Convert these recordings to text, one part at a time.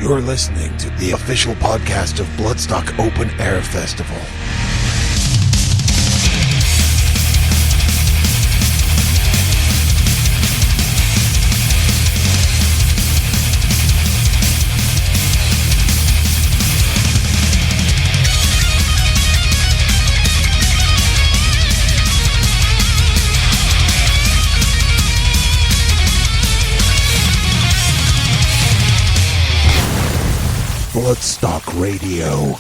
You're listening to the official podcast of Bloodstock Open Air Festival. Bloodstock Radio.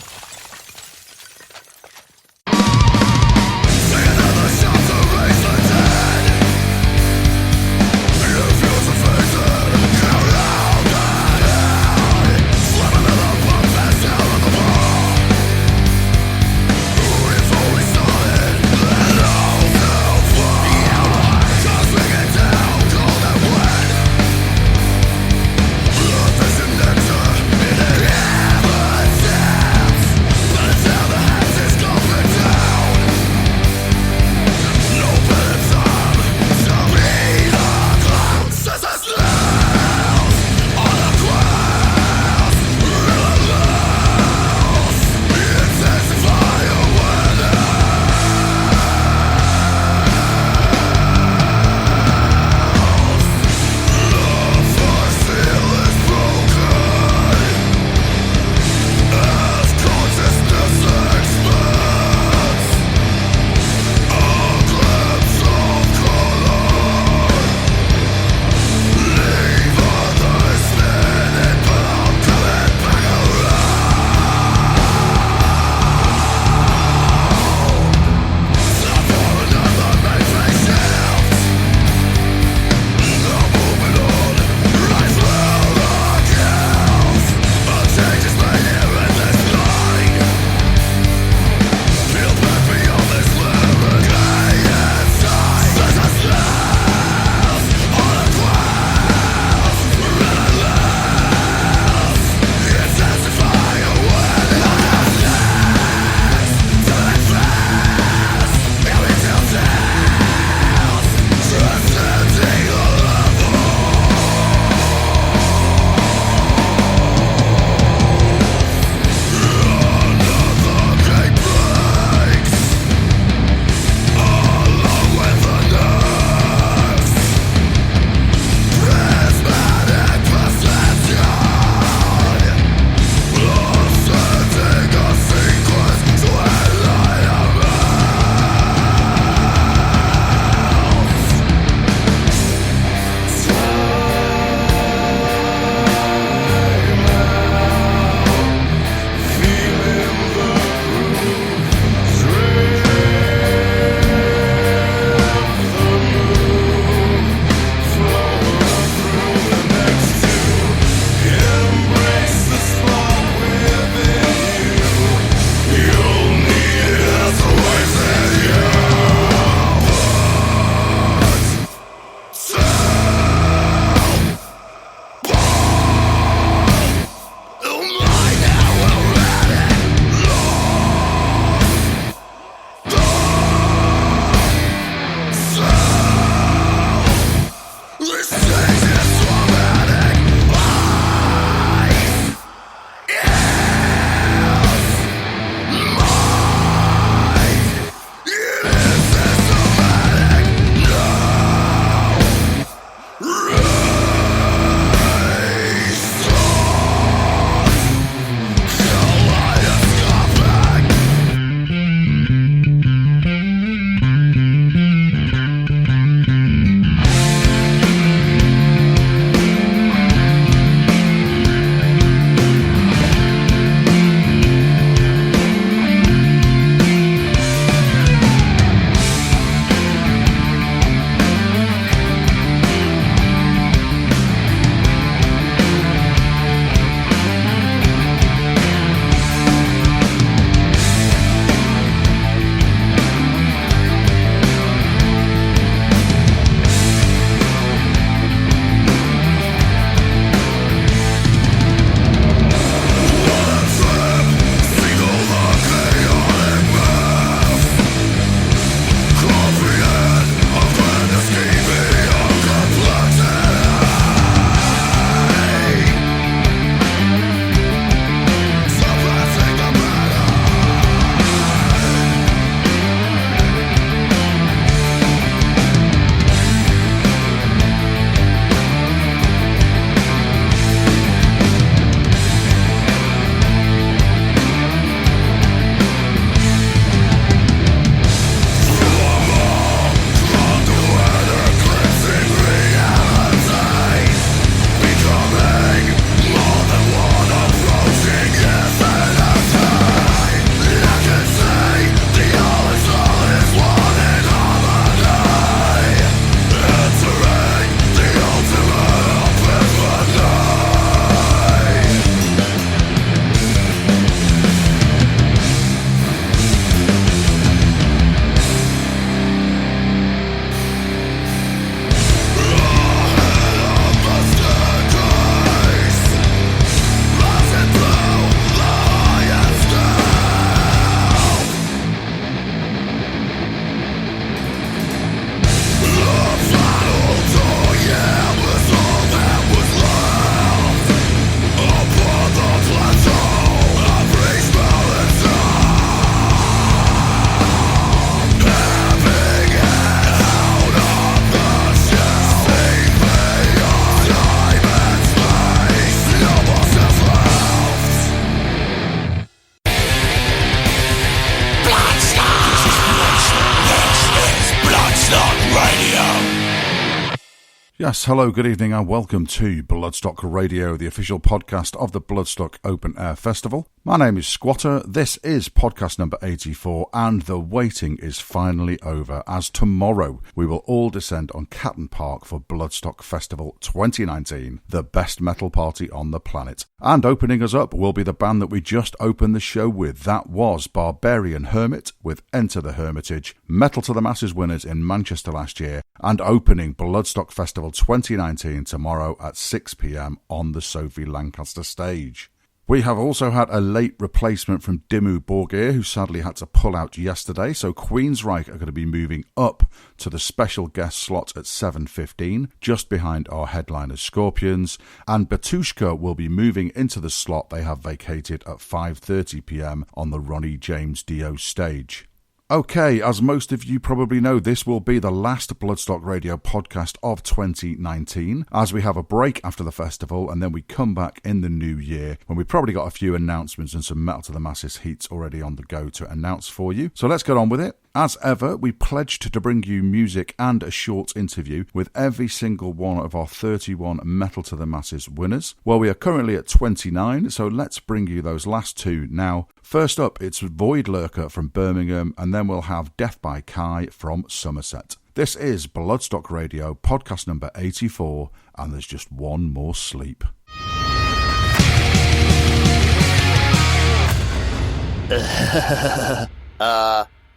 Yes, hello, good evening and welcome to Bloodstock Radio, the official podcast of the Bloodstock Open Air Festival. My name is Squatter, this is podcast number 84 and the waiting is finally over as tomorrow we will all descend on Catton Park for Bloodstock Festival 2019, the best metal party on the planet. And opening us up will be the band that we just opened the show with, that was Barbarian Hermit with Enter the Hermitage, Metal to the Masses winners in Manchester last year, and opening Bloodstock Festival 2019 tomorrow at 6 p.m. on the Sophie Lancaster stage. We have also had a late replacement from Dimmu Borgir, who sadly had to pull out yesterday, so Queensryche are going to be moving up to the special guest slot at 7:15, just behind our headliners Scorpions, and Batushka will be moving into the slot they have vacated at 5:30 p.m. on the Ronnie James Dio stage. Okay, as most of you probably know, this will be the last Bloodstock Radio podcast of 2019, as we have a break after the festival and then we come back in the new year when we've probably got a few announcements and some Metal to the Masses heats already on the go to announce for you. So let's get on with it. As ever, we pledged to bring you music and a short interview with every single one of our 31 Metal to the Masses winners. Well, we are currently at 29, so let's bring you those last two now. First up, it's Void Lurker from Birmingham, and then we'll have Death by Kai from Somerset. This is Bloodstock Radio, podcast number 84, and there's just one more sleep.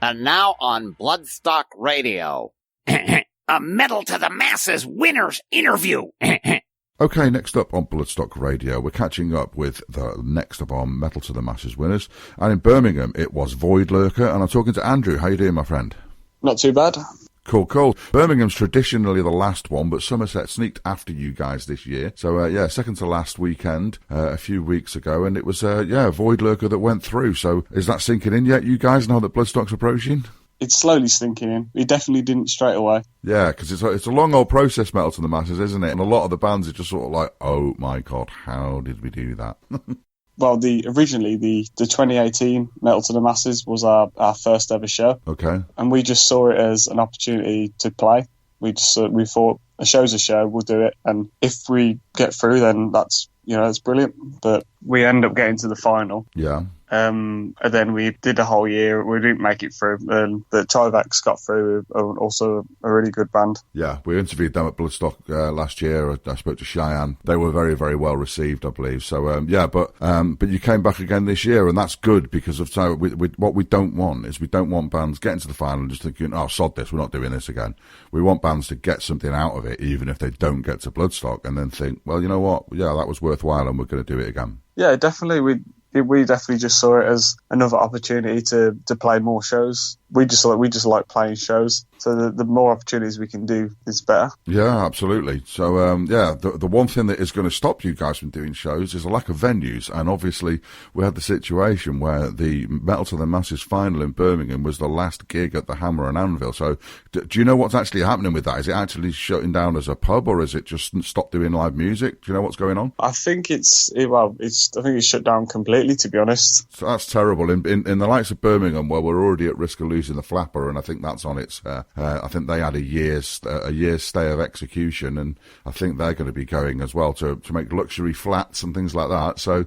And now on Bloodstock Radio, a Metal to the Masses winners interview. Okay, next up on Bloodstock Radio, we're catching up with the next of our Metal to the Masses winners. And in Birmingham, it was Void Lurker, and I'm talking to Andrew. How you doing, my friend? Not too bad. Cool. Birmingham's traditionally the last one, but Somerset sneaked after you guys this year. So, second to last weekend, a few weeks ago, and it was, Void Lurker that went through. So is that sinking in yet, you guys, now that Bloodstock's approaching? It's slowly sinking in. We definitely didn't straight away. Yeah, because it's a long old process, Metal to the Masses, isn't it? And a lot of the bands are just sort of like, oh my God, how did we do that? Well, originally the 2018 Metal to the Masses was our first ever show. Okay. And we just saw it as an opportunity to play. We thought a show's a show, we'll do it. And if we get through, then that's brilliant. But we end up getting to the final. Yeah. And then we did a whole year. We didn't make it through. The Trivax got through, also a really good band. Yeah, we interviewed them at Bloodstock last year. I spoke to Cheyenne. They were very, very well received, I believe. So, but you came back again this year, and that's good because of what we don't want is we don't want bands getting to the final and just thinking, oh, sod this, we're not doing this again. We want bands to get something out of it, even if they don't get to Bloodstock, and then think, well, you know what? Yeah, that was worthwhile, and we're going to do it again. Yeah, definitely. We definitely just saw it as another opportunity to play more shows. We just like playing shows. So the more opportunities we can do, is better. Yeah, absolutely. So, the one thing that is going to stop you guys from doing shows is a lack of venues. And obviously, we had the situation where the Metal to the Masses final in Birmingham was the last gig at the Hammer and Anvil. So, do you know what's actually happening with that? Is it actually shutting down as a pub, or is it just stopped doing live music? Do you know what's going on? I think it's shut down completely, to be honest. So that's terrible. In the likes of Birmingham, where we're already at risk of losing the flapper, and I think that's on its. I think they had a year's stay of execution, and I think they're going to be going as well to make luxury flats and things like that. So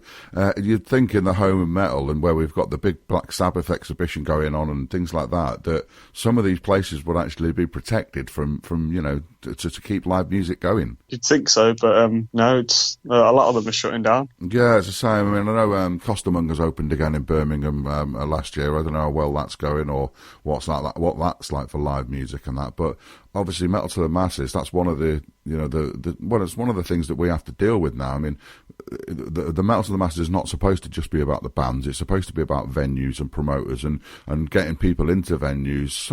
you'd think in the home of metal, and where we've got the big Black Sabbath exhibition going on and things like that some of these places would actually be protected from to keep live music going. You'd think so, but no, it's a lot of them are shutting down. Yeah, it's the same. I mean, I know Costermonger's opened again in Birmingham last year. I don't know how well that's going or what that's like for live music and that, but obviously Metal to the Masses, that's one of the it's one of the things that we have to deal with now. I mean, the Metal to the Masses is not supposed to just be about the bands. It's supposed to be about venues and promoters and getting people into venues.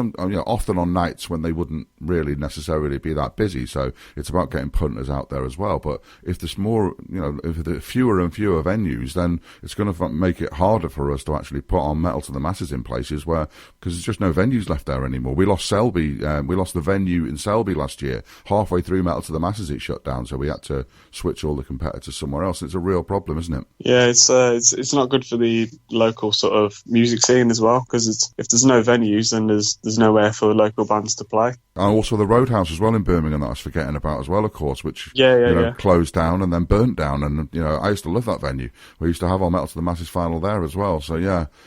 Often on nights when they wouldn't really necessarily be that busy. So it's about getting punters out there as well. But if there's more, if there are fewer and fewer venues, then it's going to make it harder for us to actually put on Metal to the Masses in places because there's just no venues left there anymore. We lost Selby. We lost the venue venue in Selby last year. Halfway through Metal to the Masses, it shut down, so we had to switch all the competitors somewhere else. It's a real problem, isn't it? Yeah, it's not good for the local sort of music scene as well, because if there's no venues, then there's nowhere for local bands to play. And also the Roadhouse as well in Birmingham that I was forgetting about as well, of course, which yeah. closed down and then burnt down. And I used to love that venue. We used to have our Metal to the Masses final there as well. So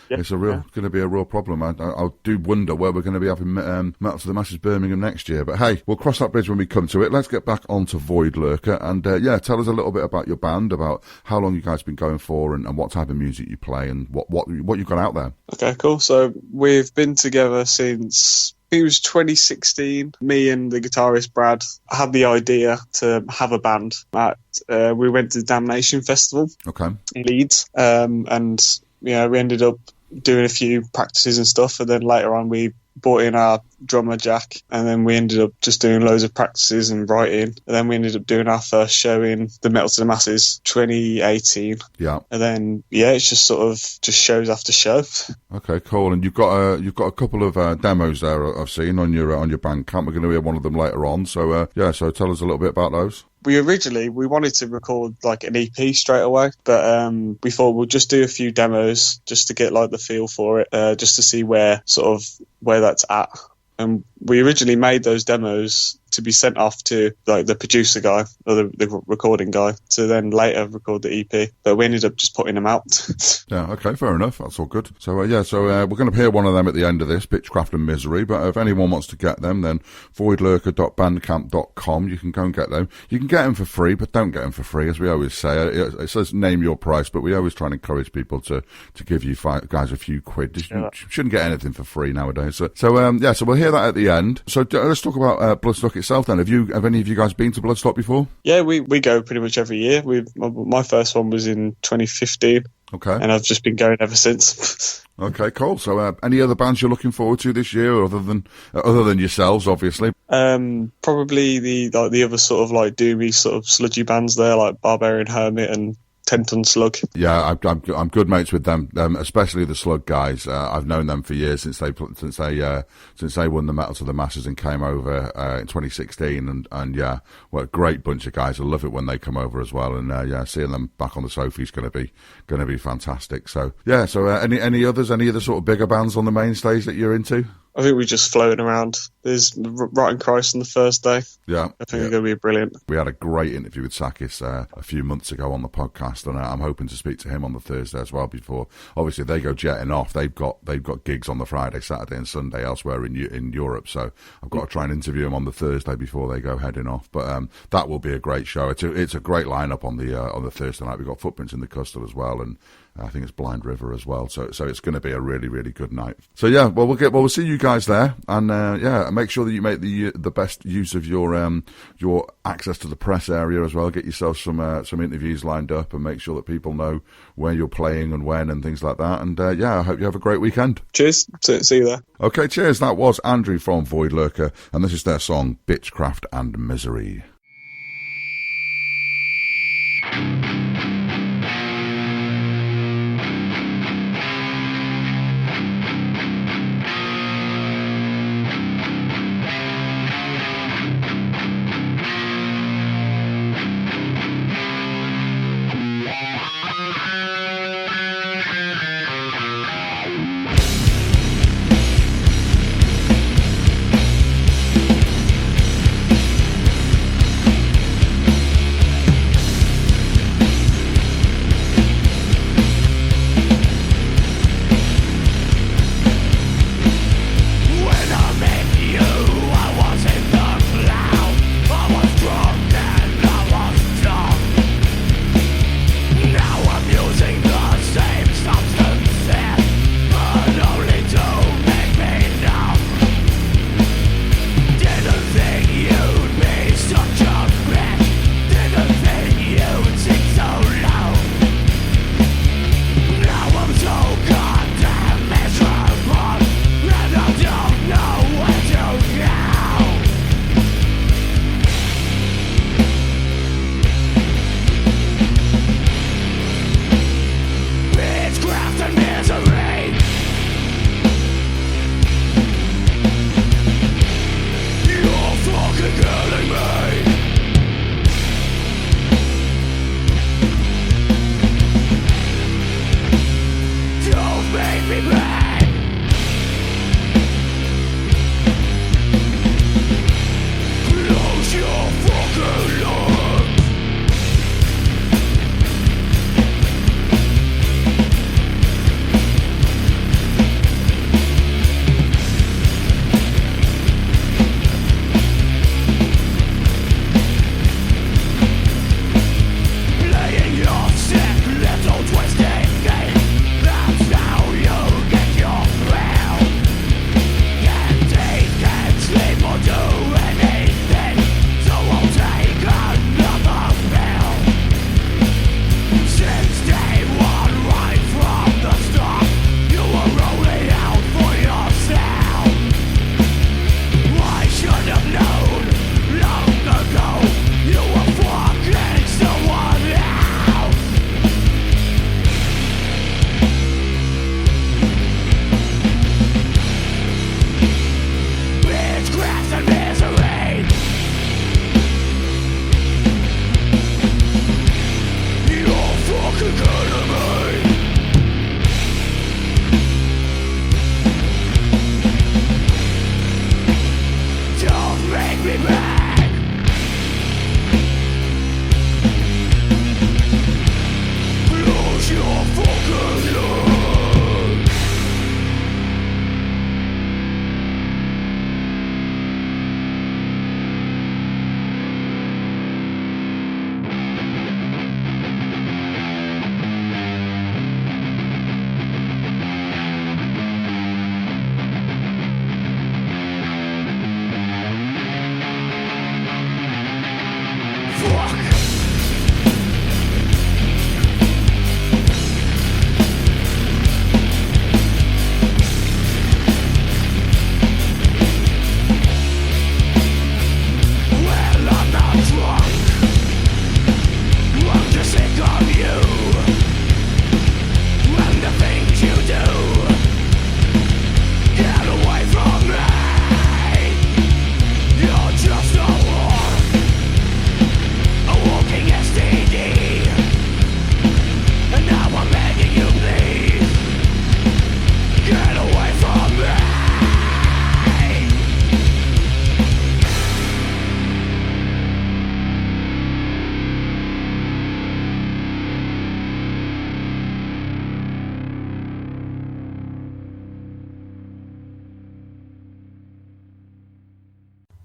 it's going to be a real problem. I do wonder where we're going to be having Metal to the Masses Birmingham next year. But hey, we'll cross that bridge when we come to it. Let's get back onto Void Lurker and tell us a little bit about your band, about how long you guys have been going for, and what type of music you play, and what you've got out there. Okay, cool. So we've been together since, it was 2016. Me and the guitarist Brad had the idea to have a band. We went to the Damnation Festival in Leeds, and we ended up doing a few practices and stuff, and then later on we brought in our drummer Jack, and then we ended up just doing loads of practices and writing, and then we ended up doing our first show in the Metal to the Masses 2018. Yeah, and then it's just sort of just shows after show. Okay, cool. And you've got a couple of demos there I've seen on your Bandcamp. We're going to hear one of them later on. So so tell us a little bit about those. We wanted to record like an EP straight away, but we thought we'll just do a few demos just to get like the feel for it, just to see where that's at. And we originally made those demos to be sent off to like the producer guy or the recording guy to then later record the EP, but we ended up just putting them out. Yeah, okay, fair enough. That's all good. So we're going to hear one of them at the end of this, Bitchcraft and Misery. But if anyone wants to get them, then voidlurker.bandcamp.com. You can go and get them. You can get them for free, but don't get them for free, as we always say. It says name your price, but we always try and encourage people to give you guys a few quid. You shouldn't get anything for free nowadays. So we'll hear that at the end. So let's talk about Bloodstock itself then. Have any of you guys been to Bloodstock before? Yeah, we go pretty much every year. My first one was in 2015. Okay. And I've just been going ever since. Okay, cool. So any other bands you're looking forward to this year, other than yourselves, obviously? Probably the other sort of like doomy sort of sludgy bands there, like Barbarian Hermit and 10-Ton Slug. Yeah, I'm good mates with them, especially the Slug guys. I've known them for years since they won the Metal to the Masses and came over in 2016. And what a great bunch of guys. I love it when they come over as well. And seeing them back on the sofa is going to be fantastic. So any other sort of bigger bands on the main stage that you're into? I think we're just floating around. There's Rotten Christ on the first day. Yeah. I think it's going to be brilliant. We had a great interview with Sakis a few months ago on the podcast, and I'm hoping to speak to him on the Thursday as well before. Obviously, they go jetting off. They've got gigs on the Friday, Saturday and Sunday elsewhere in Europe, so I've got to try and interview him on the Thursday before they go heading off. But that will be a great show. It's a great lineup on the Thursday night. We've got Footprints in the Custard as well, and I think it's Blind River as well. So it's going to be a really, really good night. So we'll see you guys there, and make sure that you make the best use of your access to the press area as well. Get yourself some interviews lined up, and make sure that people know where you're playing and when and things like that. And I hope you have a great weekend. Cheers. See you there. Okay, cheers. That was Andrew from Void Lurker, and this is their song Bitchcraft and Misery.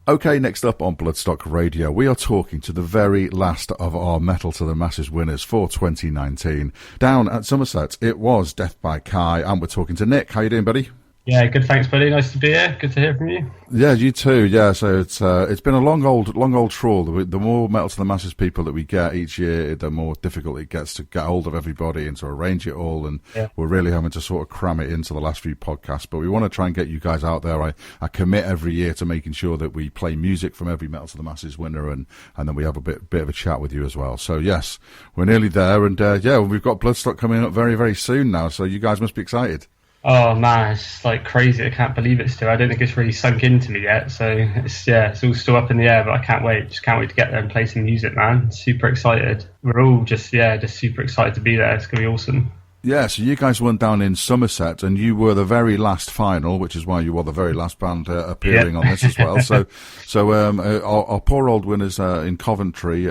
Okay, next up on Bloodstock Radio, we are talking to the very last of our Metal to the Masses winners for 2019. Down at Somerset, it was Death by Kai, and we're talking to Nick. How you doing, buddy? Yeah, good. Thanks, buddy. Nice to be here. Good to hear from you. Yeah, you too. Yeah, so it's been a long old trawl. The more Metal to the Masses people that we get each year, the more difficult it gets to get hold of everybody and to arrange it all. And we're really having to sort of cram it into the last few podcasts. But we want to try and get you guys out there. I commit every year to making sure that we play music from every Metal to the Masses winner, and then we have a bit of a chat with you as well. So yes, we're nearly there, and we've got Bloodstock coming up very, very soon now. So you guys must be excited. Oh man, it's like crazy. I can't believe it still. I don't think it's really sunk into me yet. So it's all still up in the air, but I can't wait. Just can't wait to get there and play some music, man. Super excited. We're all just super excited to be there. It's going to be awesome. Yeah, so you guys went down in Somerset, and you were the very last final, which is why you were the very last band appearing on this as well. So our poor old winners in Coventry,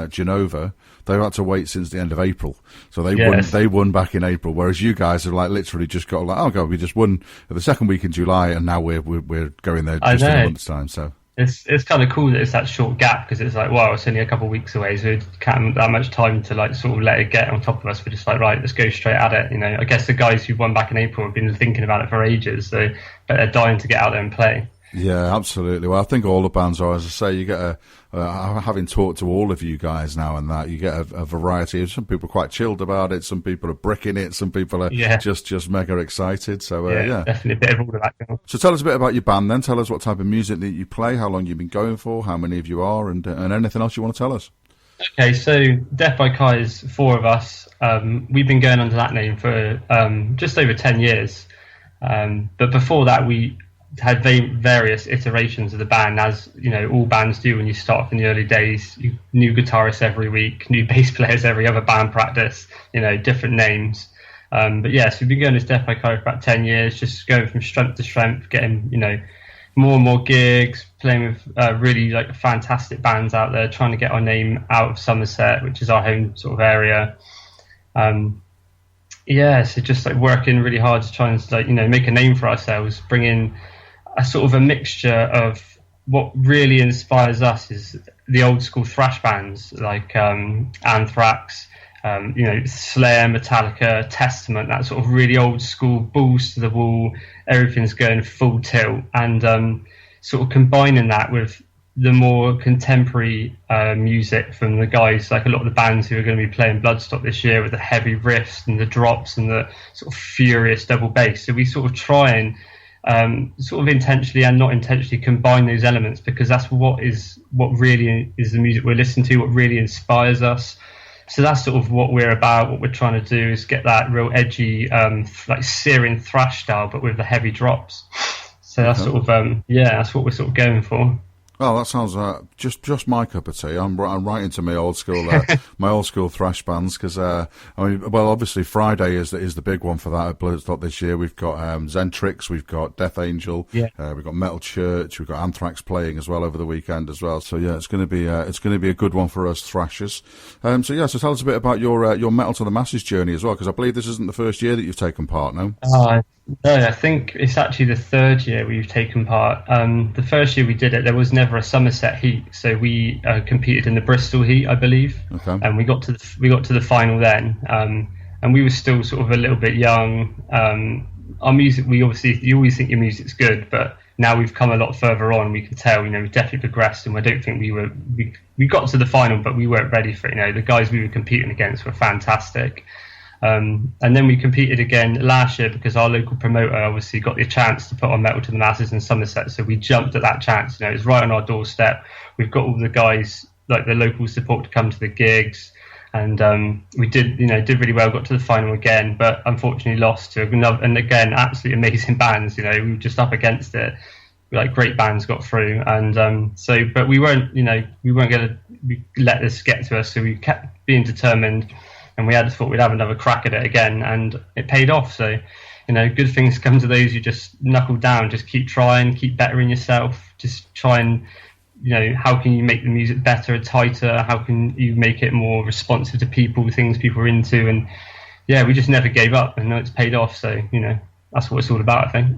Genova, they've had to wait since the end of April. So they won back in April, whereas you guys have like literally just got like, oh god, we just won the second week in July, and now we're going there just in a month's time. So. It's kind of cool that it's that short gap, because it's like, wow, it's only a couple of weeks away, so it can't have that much time to like sort of let it get on top of us. We're just like, right, let's go straight at it. You know, I guess the guys who won back in April have been thinking about it for ages, but they're dying to get out there and play. Yeah, absolutely. Well, I think all the bands are, as I say, you get having talked to all of you guys now and that, you get a variety of, some people are quite chilled about it, some people are bricking it, some people are just mega excited. So, definitely a bit of all of that. So tell us a bit about your band then. Tell us what type of music that you play, how long you've been going for, how many of you are, and anything else you want to tell us. Okay, so Death by Kai is 4 of us. We've been going under that name for just over 10 years. But before that, had various iterations of the band, as you know, all bands do when you start off in the early days. New guitarists every week, new bass players every other band practice, you know, different names. But yes, we've been going as Death by Chiro for about 10 years, just going from strength to strength, getting, you know, more and more gigs, playing with really like fantastic bands out there, trying to get our name out of Somerset, which is our home sort of area. So just like working really hard to try and, like, you know, make a name for ourselves, bring in a sort of a mixture of what really inspires us is the old school thrash bands like Anthrax, you know, Slayer, Metallica, Testament, that sort of really old school, balls to the wall, everything's going full tilt, and sort of combining that with the more contemporary music from the guys, like a lot of the bands who are going to be playing Bloodstock this year, with the heavy riffs and the drops and the sort of furious double bass. So we sort of try and sort of intentionally and not intentionally combine those elements, because that's what really is the music we're listening to, what really inspires us. So that's sort of what we're about. What we're trying to do is get that real edgy, like searing thrash style, but with the heavy drops. So that's sort of that's what we're sort of going for. Oh, that sounds just my cup of tea. I'm right into my old school thrash bands, because I mean, well, obviously Friday is the big one for that at Bloodstock this year. We've got Zentrix, we've got Death Angel, we've got Metal Church, we've got Anthrax playing as well over the weekend as well. So yeah, it's going to be a good one for us thrashers. So tell us a bit about your Metal to the Masses journey as well, because I believe this isn't the first year that you've taken part now. No, I think it's actually the third year we've taken part. The first year we did it, there was never a Somerset heat, so we competed in the Bristol heat, I believe, and we got to the final then. And we were still sort of a little bit young. Our music, you always think your music's good, but now we've come a lot further on. We can tell, you know, we definitely progressed, and I don't think we got to the final, but we weren't ready for it. You know, the guys we were competing against were fantastic. And then we competed again last year, because our local promoter obviously got the chance to put on Metal to the Masses in Somerset, so we jumped at that chance. You know, it was right on our doorstep. We've got all the guys, like the local support, to come to the gigs, and we did really well. Got to the final again, but unfortunately lost to another, and again, absolutely amazing bands. You know, we were just up against it. Like, great bands got through, and but we weren't going to let this get to us, so we kept being determined. And we had thought we'd have another crack at it again, and it paid off. So, you know, good things come to those who just knuckle down, just keep trying, keep bettering yourself, just try and, you know, how can you make the music better, tighter? How can you make it more responsive to people, things people are into? And yeah, we just never gave up, and it's paid off. So, you know, that's what it's all about, I think.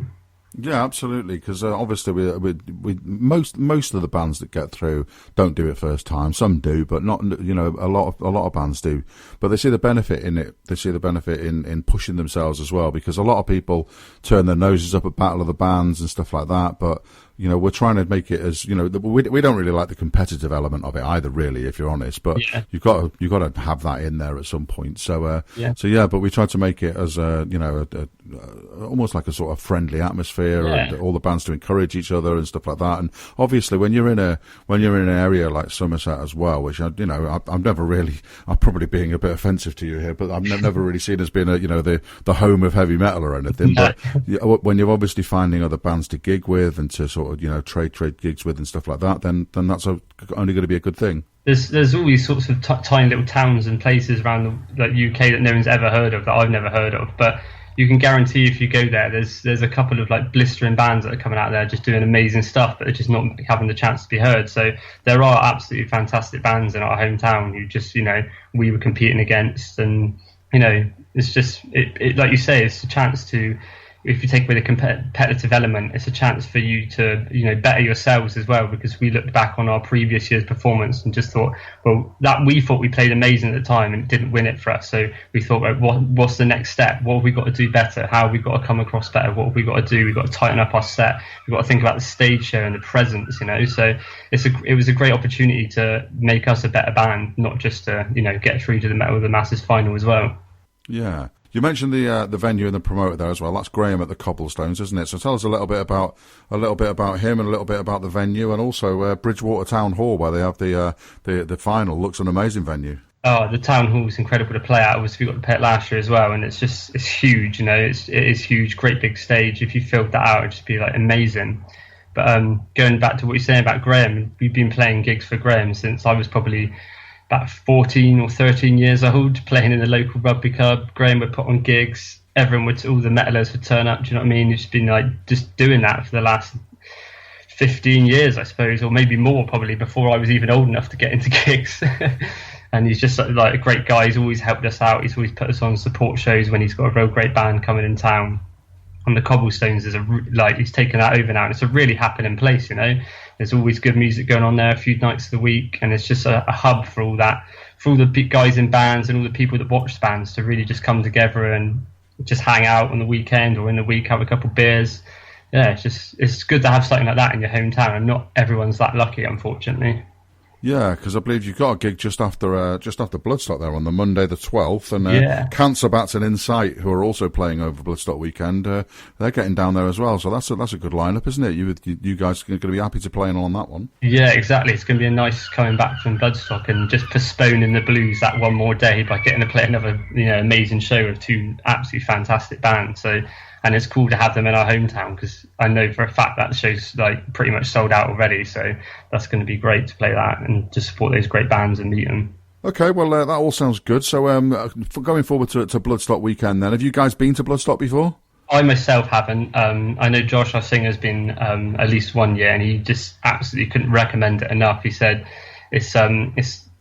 Yeah, absolutely. Because obviously, we most of the bands that get through don't do it first time. Some do, but not. You know, a lot of bands do. But they see the benefit in it. They see the benefit in pushing themselves as well. Because a lot of people turn their noses up at Battle of the Bands and stuff like that. But you know, we're trying to make it as, you know, we don't really like the competitive element of it either, really, if you're honest. But you've got to have that in there at some point. So but we try to make it as almost like a sort of friendly atmosphere, and all the bands to encourage each other and stuff like that. And obviously, when you're in an area like Somerset as well, which I'm probably being a bit offensive to you here, but I've never really seen as being the home of heavy metal or anything. But when you're obviously finding other bands to gig with and to sort of, you know, trade gigs with and stuff like that, then that's only going to be a good thing. There's all these sorts of tiny little towns and places around the UK that no one's ever heard of, that I've never heard of, but you can guarantee if you go there, there's a couple of like blistering bands that are coming out there just doing amazing stuff, but they're just not having the chance to be heard. So there are absolutely fantastic bands in our hometown who just, you know, we were competing against, and you know, it's just it like you say, it's a chance to, if you take away the competitive element, it's a chance for you to, you know, better yourselves as well, because we looked back on our previous year's performance and just thought, well, that we thought we played amazing at the time and it didn't win it for us. So we thought, well, what's the next step? What have we got to do better? How have we got to come across better? What have we got to do? We've got to tighten up our set. We've got to think about the stage show and the presence, you know. So it was a great opportunity to make us a better band, not just to, you know, get through to the Metal of the Masses final as well. Yeah. You mentioned the venue and the promoter there as well. That's Graham at the Cobblestones, isn't it? So tell us a little bit about him and a little bit about the venue, and also Bridgewater Town Hall, where they have the final. Looks an amazing venue. Oh, the town hall's incredible to play at. Obviously, we got to play it last year as well, and it's huge. It is huge, great big stage. If you filled that out, it'd just be like amazing. But going back to what you're saying about Graham, we've been playing gigs for Graham since I was probably about 14 or 13 years old, playing in the local rugby club. Graham would put on gigs. Everyone would, all the metalers would turn up. Do you know what I mean? It's been like just doing that for the last 15 years, I suppose, or maybe more probably, before I was even old enough to get into gigs. And he's just like a great guy. He's always helped us out. He's always put us on support shows when he's got a real great band coming in town. And the Cobblestones is he's taken that over now, and it's a really happening place. There's always good music going on there a few nights of the week, and it's just a hub for all that, for all the guys in bands and all the people that watch bands to really just come together and just hang out on the weekend or in the week, have a couple of beers. Yeah, it's good to have something like that in your hometown, and not everyone's that lucky, unfortunately. Yeah, because I believe you've got a gig just after Bloodstock there on the Monday the 12th, and Cancer Bats and Insight, who are also playing over Bloodstock weekend, they're getting down there as well. So that's a good lineup, isn't it? You guys are going to be happy to play on that one. Yeah, exactly. It's going to be a nice coming back from Bloodstock and just postponing the blues that one more day by getting to play another amazing show of two absolutely fantastic bands. So. And it's cool to have them in our hometown, because I know for a fact that the show's like pretty much sold out already. So that's going to be great to play that and to support those great bands and meet them. Okay, well, that all sounds good. So going forward to Bloodstock weekend then, have you guys been to Bloodstock before? I myself haven't. I know Josh, our singer, has been at least 1 year, and he just absolutely couldn't recommend it enough. He said it's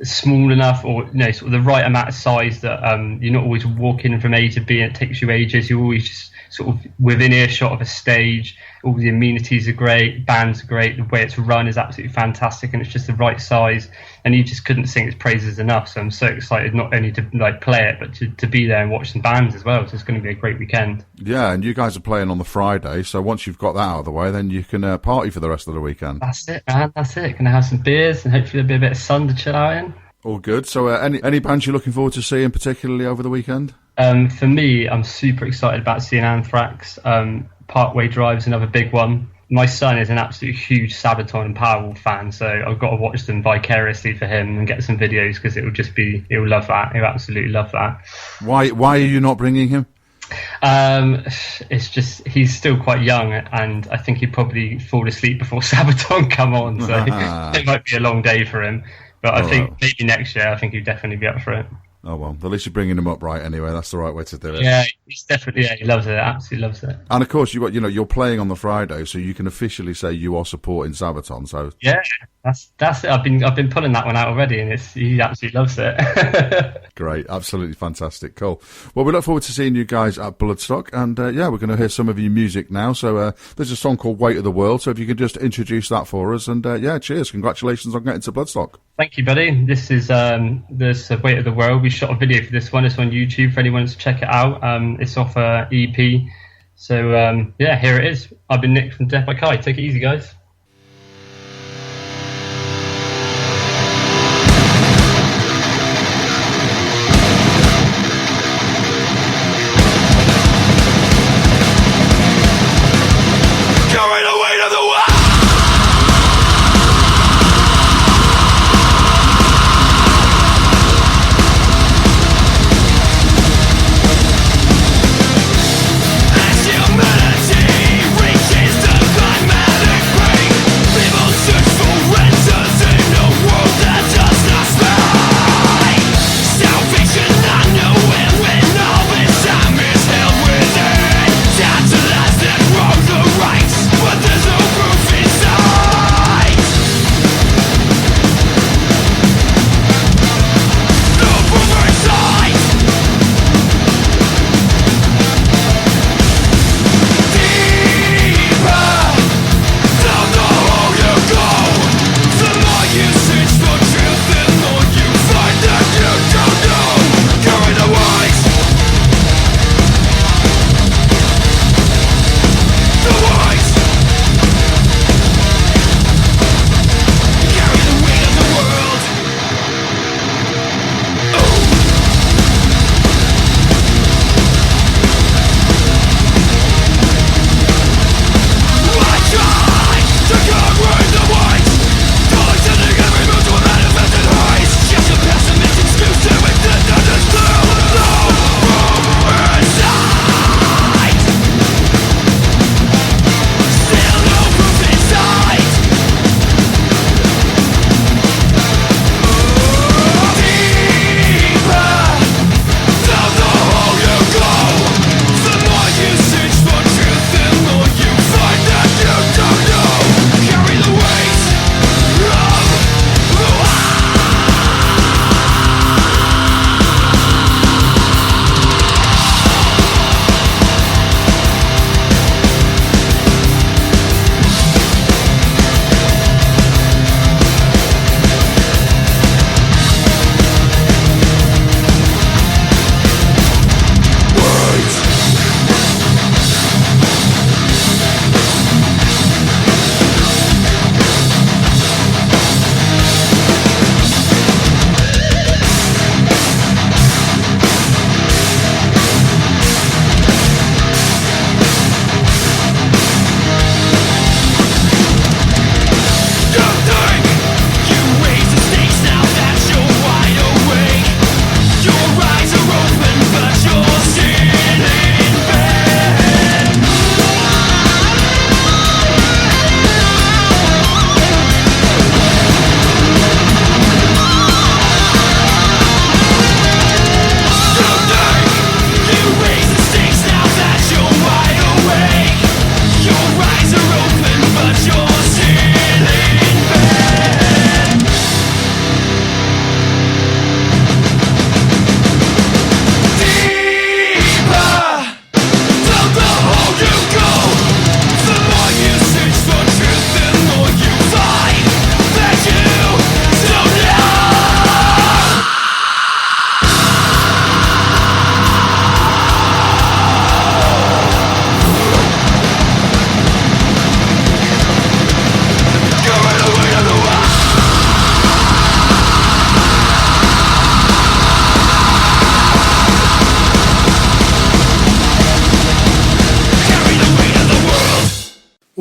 small enough, or sort of the right amount of size that you're not always walking from A to B and it takes you ages. You're always just sort of within earshot of a stage. All the amenities are great, bands are great, the way it's run is absolutely fantastic, and it's just the right size, and you just couldn't sing its praises enough. So I'm so excited not only to play it, but to be there and watch some bands as well. So it's going to be a great weekend. Yeah, and you guys are playing on the Friday, so once you've got that out of the way, then you can party for the rest of the weekend. That's it, man, that's it. Gonna have some beers and hopefully there'll be a bit of sun to chill out in. All good. So any bands you're looking forward to seeing particularly over the weekend? For me, I'm super excited about seeing Anthrax. Parkway Drive's another big one. My son is an absolute huge Sabaton and Powerwolf fan, so I've got to watch them vicariously for him and get some videos, because he'll love that. He'll absolutely love that. Why are you not bringing him? It's just he's still quite young, and I think he'd probably fall asleep before Sabaton come on, so it might be a long day for him. But I think maybe next year, I think he'd definitely be up for it. Oh, well, at least you're bringing him up right anyway. That's the right way to do it. Yeah, he's definitely, he loves it. Absolutely loves it. And of course, you're playing on the Friday, so you can officially say you are supporting Sabaton. So yeah, that's it. I've been pulling that one out already, and he absolutely loves it. Great, absolutely fantastic, cool. Well, we look forward to seeing you guys at Bloodstock, and we're going to hear some of your music now. So there's a song called "Weight of the World." So if you could just introduce that for us, and cheers, congratulations on getting to Bloodstock. Thank you, buddy. This is this Weight of the World. We shot a video for this one. It's on YouTube for anyone to check it out. It's off a EP. So here it is. I've been Nick from Death by Kai. Take it easy, guys. Humanity reaches the climatic break.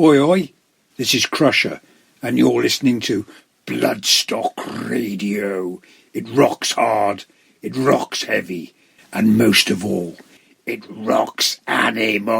Oi, oi, this is Crusher, and you're listening to Bloodstock Radio. It rocks hard, it rocks heavy, and most of all, it rocks animal.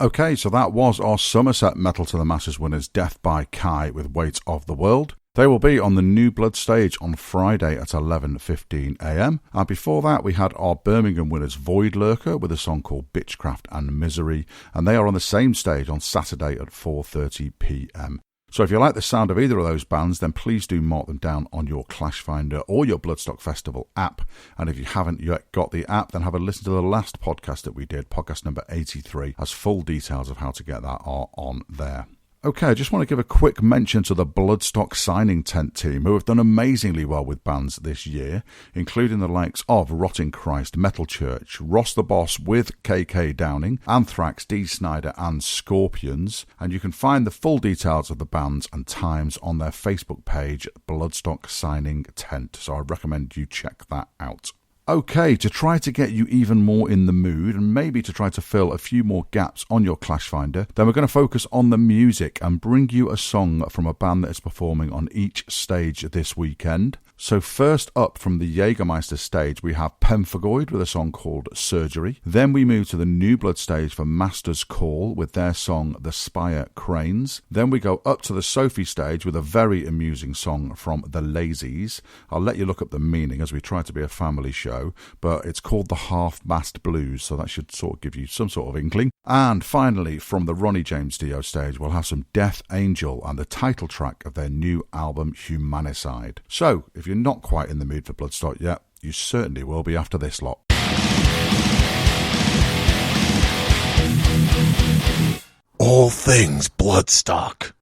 Okay, so that was our Somerset Metal to the Masses winners, Death by Kai with Weight of the World. They will be on the New Blood stage on Friday at 11:15am. And before that, we had our Birmingham winners, Void Lurker, with a song called Bitchcraft and Misery. And they are on the same stage on Saturday at 4:30pm. So if you like the sound of either of those bands, then please do mark them down on your Clash Finder or your Bloodstock Festival app. And if you haven't yet got the app, then have a listen to the last podcast that we did, podcast number 83, as full details of how to get that are on there. Okay, I just want to give a quick mention to the Bloodstock signing tent team, who have done amazingly well with bands this year, including the likes of Rotting Christ, Metal Church, Ross the Boss with KK Downing, Anthrax, Dee Snider and Scorpions. And you can find the full details of the bands and times on their Facebook page, Bloodstock Signing Tent. So I recommend you check that out. Okay, to try to get you even more in the mood and maybe to try to fill a few more gaps on your Clash Finder, then we're going to focus on the music and bring you a song from a band that is performing on each stage this weekend. So first up from the Jägermeister stage, we have Pemphigoid with a song called Surgery. Then we move to the New Blood stage for Master's Call with their song The Spire Cranes. Then we go up to the Sophie stage with a very amusing song from The Lazies. I'll let you look up the meaning as we try to be a family show, but it's called The Half-Mast Blues, so that should sort of give you some sort of inkling. And finally, from the Ronnie James Dio stage, we'll have some Death Angel and the title track of their new album Humanicide. So, if you're not quite in the mood for Bloodstock yet, you certainly will be after this lot. All things Bloodstock.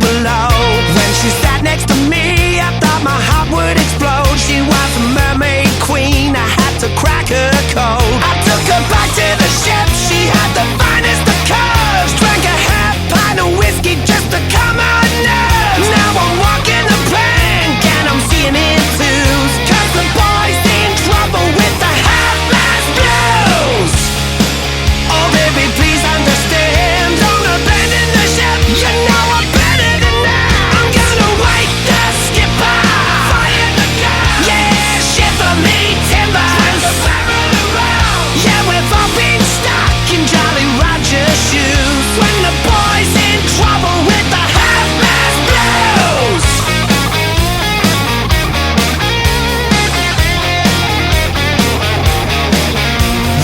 below. When she sat next to me, I thought my heart would explode. She was a mermaid queen, I had to crack her code. I took her back to the ship, she had the finest of curves. Drank a half pint of whiskey just to calm her nerves. Now I'm walking the plank and I'm seeing in twos, 'cause the boy's in trouble with the half-blast blues. Oh baby, please understand, don't abandon the ship. You know I'm better than that. I'm gonna wake the skipper, fire the gun. Yeah, shiver me timbers. Yeah, we've all been stuck in Jolly Roger's shoes. When the boy's in trouble with the half-blast blues.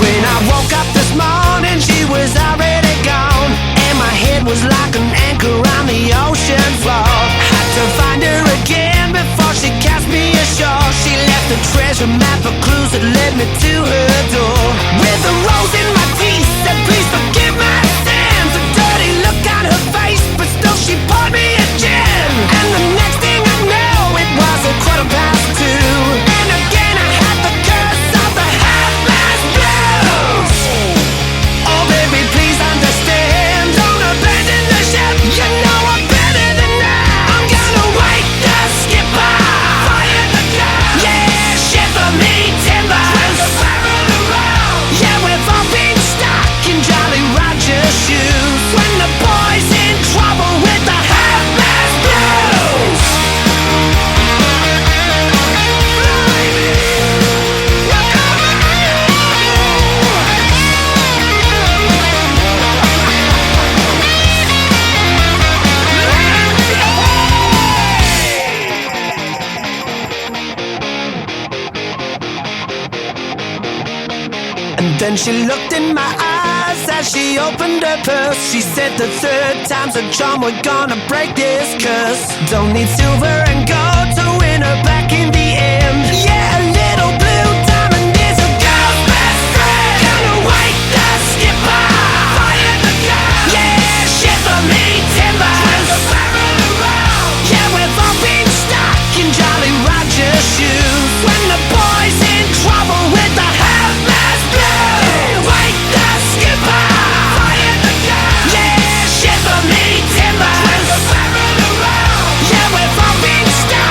When I woke up this morning, she was already gone, and my head was like an anchor on the ocean floor. Had to find her again before she cast me ashore. She left a treasure map of clues that led me to her door. With a rose in my teeth, said please forgive my sins. A dirty look on her face, but still she poured me a gin. And the next thing I know, it was 2:15. And again I had the curse of the half-blast blues. Oh baby, please understand, don't abandon the ship. You know I'm better than that. I'm gonna wake the skipper, fire the gun. Yeah, shiver me timbers. Yeah, we've all been stuck in Jolly Roger's shoes. When the boy's in trouble with the half-blast blues. And then she looked in my eyes as she opened her purse. She said the third time's a charm, we're gonna break this curse. Don't need silver and gold to win her back in the end. Yeah, a little blue diamond is a girl's best friend. Gonna wake the skipper, fire the gun. Yeah, shiver me timbers. Yeah, we've all been stuck in Jolly Roger's shoes. When the boy's in trouble with the half-blast blues. Wake the skipper, fire the gun. Yeah, shiver me timbers. Yeah, we've all been stuck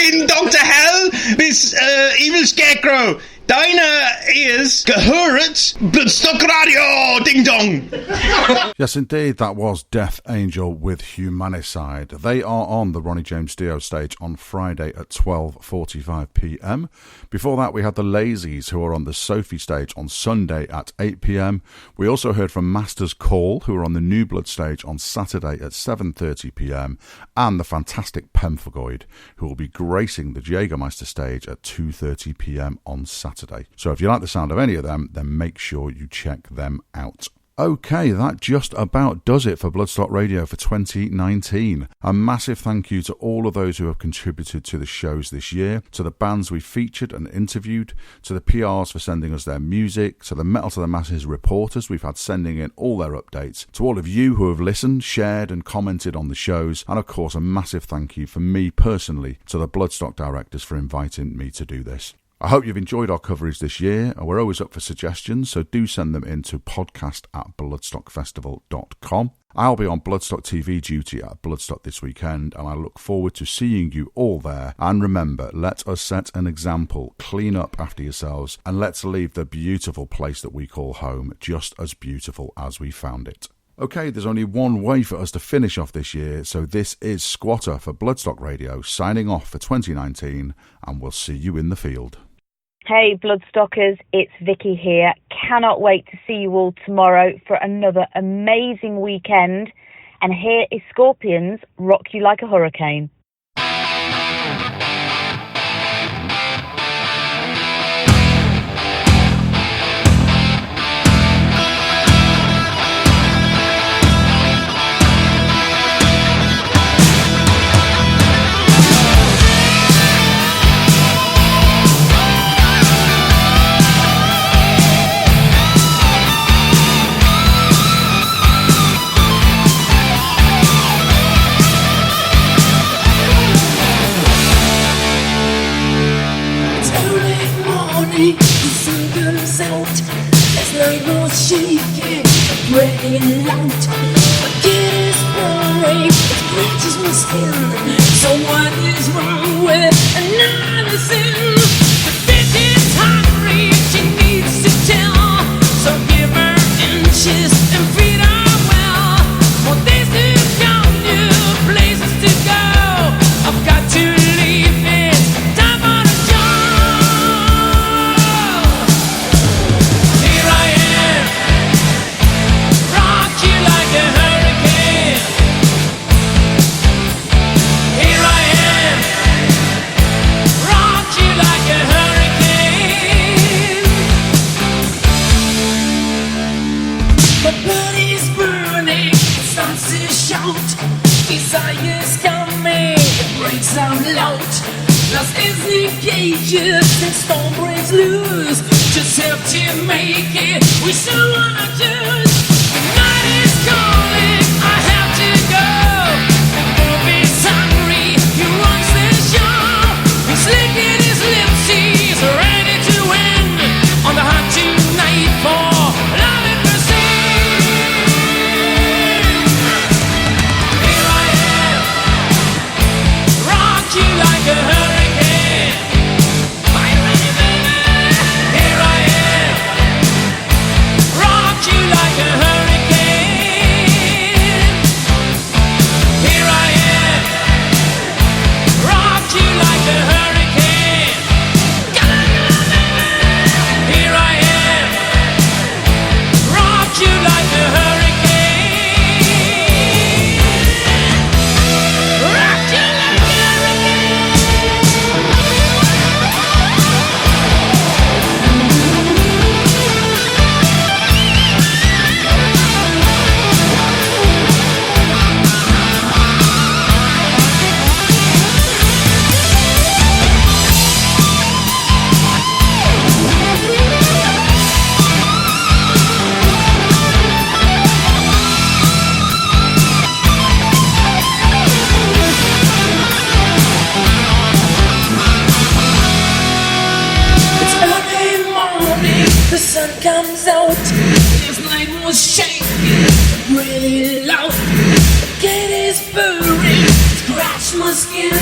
in Dr. Hell, this evil scarecrow. Deine ears gehört Bloodstock Radio, ding dong. Yes, indeed, that was Death Angel with Humanicide. They are on the Ronnie James Dio stage on Friday at 12:45pm. Before that, we had the Lazies, who are on the Sophie stage on Sunday at 8pm. We also heard from Master's Call, who are on the New Blood stage on Saturday at 7:30pm, and the fantastic Pemphigoid, who will be gracing the Jägermeister stage at 2:30pm on Saturday. So if you like the sound of any of them, then make sure you check them out. Okay, that just about does it for Bloodstock Radio for 2019. A massive thank you to all of those who have contributed to the shows this year, to the bands we featured and interviewed, to the PRs for sending us their music, to the Metal to the Masses reporters we've had sending in all their updates, to all of you who have listened, shared and commented on the shows, and of course a massive thank you from me personally to the Bloodstock directors for inviting me to do this. I hope you've enjoyed our coverage this year, and we're always up for suggestions, so do send them in to podcast@bloodstockfestival.com. I'll be on Bloodstock TV duty at Bloodstock this weekend, and I look forward to seeing you all there. And remember, let us set an example, clean up after yourselves, and let's leave the beautiful place that we call home just as beautiful as we found it. Okay, there's only one way for us to finish off this year, so this is Squatter for Bloodstock Radio, signing off for 2019, and we'll see you in the field. Hey Bloodstockers, it's Vicky here. Cannot wait to see you all tomorrow for another amazing weekend. And here is Scorpions, Rock You Like a Hurricane. The sun comes out, there's night more shaking, breaking out. My kid is pouring, it scratches my skin. So what is wrong with another sin? The bitch is hungry, she needs to tell. So give her inches and feed her well. More days to come, new places to go. I've got to leave it, time for the job. Desire's coming, it breaks out loud. Lost is the cages and storm breaks loose. Just have to make it, we still wanna choose. The night is calling, I have to go. And Bob is hungry, he runs the show. He's licking his lips, he's ready to win. On the hot tonight for love and mercy. You like a hurricane. Are you ready, baby? Here I am. Rock you like a hurricane. Here I am. Rock you like a hurricane. Here I am. Rock you like a hurricane. Rock you like the sun comes out, this night was shaking, really loud. The cat is purring, scratch my skin.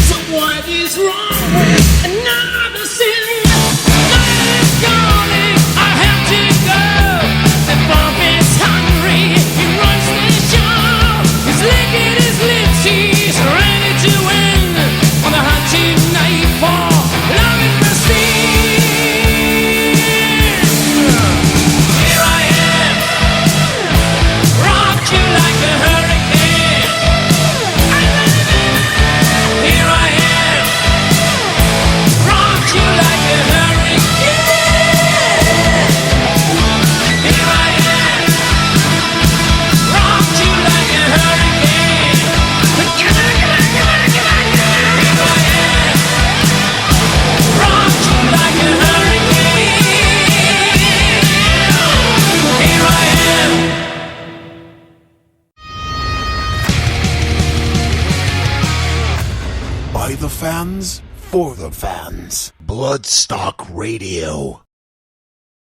So What is wrong with another sin? Night is calling, I have to go. The Bob is hungry, he runs the show. He's licking his lips, he's ready to win. On the hunt tonight for love and mercy. Here I am, rock you like a hurricane. Here I am, rock you like a hurricane. Here I am, rock you like a hurricane. Here I am, rock you like a hurricane. Here I am. By the fans, for the fans. Bloodstock Radio.